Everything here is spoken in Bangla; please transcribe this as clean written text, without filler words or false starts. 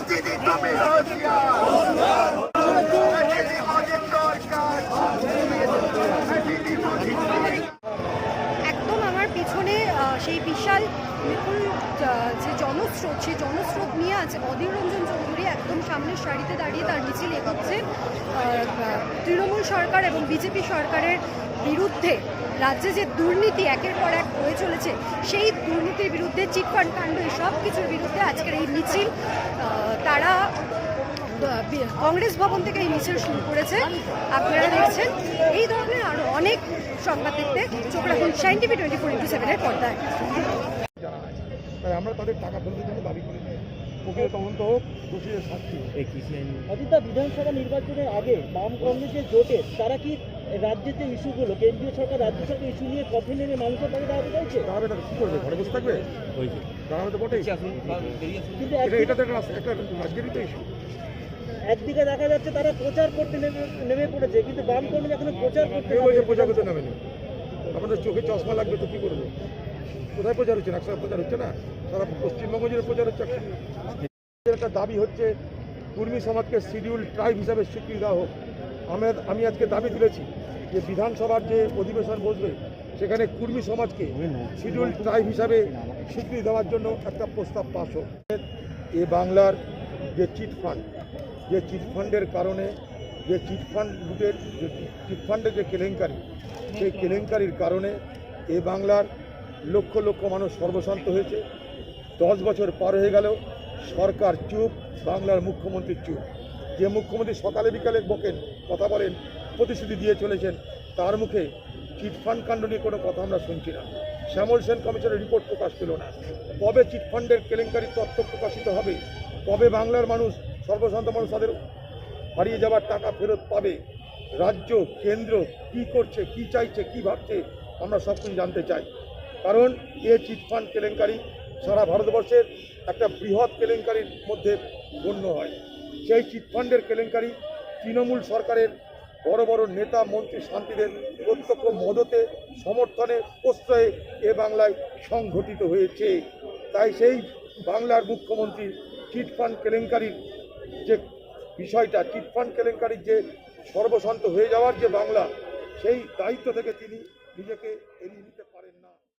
দিদি তুমি হোশিয়ার দিদি মোদির সরকার একদম আমার পিছনে সেই বিশাল বিপুল যে জনস্রোত, সেই জনস্রোত নিয়ে আছে অধীর রঞ্জন চৌধুরী একদম সামনের সারিতে দাঁড়িয়ে তার মিছিল এগোচ্ছে তৃণমূল সরকার এবং বিজেপি সরকারের বিরুদ্ধে। রাজ্যে যে দুর্নীতি একের পর এক হয়ে চলেছে, সেই দুর্নীতির বিরুদ্ধে, চিটফান্ড কাণ্ড, এই সব কিছুর বিরুদ্ধে আজকের এই মিছিল। তারা কংগ্রেস ভবন থেকে এই মিছিল শুরু করেছে। আপনারা দেখছেন এই ধরনের আরও অনেক সংবাদ দেখতে চোখ রাখুন শাইন টিভি 24x7-এর পর্দায়। আমরা তাদের টাকা ফেরতের জন্য দাবি করি, প্রকৃত তদন্ত হোক, দোষীদের শাস্তি। অজিতা, বিধানসভা নির্বাচনের আগে বাম কংগ্রেসের জোটে তারা কি রাজ্যের যে ইস্যুগুলো, কেন্দ্রীয় সরকার রাজ্য সরকার ইস্যু নিয়ে কফি নেমে মানুষের পাশে দাঁড়াতে চাইছে? দাঁড়াবে না, কি করবে? ঘরে বসে থাকবে? দাঁড়াবে তো বটেই, কিন্তু এটা তো একটা রাজনীতি ইস্যু। একদিকে দেখা যাচ্ছে তারা প্রচার করতে নেমে পড়েছে, কিন্তু বাম কর্মী এখনো প্রচার করতে প্রচার করতে নামেনি। আমাদের চোখে চশমা লাগবে তো কি করবে? কোথায় প্রচার হচ্ছে? একসাথে প্রচার হচ্ছে না, সারা পশ্চিমবঙ্গ জুড়ে প্রচার হচ্ছে। একটা দাবি হচ্ছে কুর্মী সমাজকে শিডিউল ট্রাইব হিসাবে স্বীকৃতি দেওয়া হোক। আমি আজকে দাবি তুলেছি যে বিধানসভার যে অধিবেশন বসবে সেখানে কুর্মী সমাজকে শিডিউল ট্রাইব হিসাবে স্বীকৃতি দেওয়ার জন্য একটা প্রস্তাব পাস হোক। এ বাংলার যে চিটফান্ডের কারণে, যে চিটফান্ডের যে কেলেঙ্কারি, সেই কেলেঙ্কারির কারণে এ বাংলার লক্ষ লক্ষ মানুষ সর্বশান্ত হয়েছে। 10 বছর পার হয়ে গেল, সরকার চুপ, বাংলার মুখ্যমন্ত্রী চুপ। যে মুখ্যমন্ত্রী সকালে বিকালে বকেন, কথা বলেন, প্রতিশ্রুতি দিয়ে চলেছেন, তার মুখে চিটফান্ড কাণ্ড নিয়ে কোনো কথা আমরা শুনছি না। শ্যামল সেন কমিশনের রিপোর্ট প্রকাশ পেল না। কবে চিটফান্ডের কেলেঙ্কারির তথ্য প্রকাশিত হবে? কবে বাংলার মানুষ, সর্বশান্ত মানুষ তাদের হারিয়ে যাওয়ার টাকা ফেরত পাবে? রাজ্য কেন্দ্র কি করছে, কি চাইছে, কি ভাবছে, আমরা সব কিছু জানতে চাই। কারণ এই চিটফান্ড কেলেঙ্কারি সারা ভারতবর্ষের একটা বৃহৎ কেলেঙ্কারির মধ্যে গণ্য হয়। সেই চিটফান্ডের কেলেঙ্কারি তৃণমূল সরকারের বড় বড় নেতা মন্ত্রী শান্তিদের প্রত্যক্ষ মদতে, সমর্থনে, প্রশ্রয়ে এ বাংলায় সংঘটিত হয়েছে। তাই সেই বাংলার মুখ্যমন্ত্রী চিটফান্ড কেলেঙ্কারির যে বিষয়টা, চিটফান্ড কেলেঙ্কারির যে সর্বশান্ত হয়ে যাওয়ার যে বাংলা, সেই দায়িত্ব থেকে তিনি নিজেকে এড়িয়ে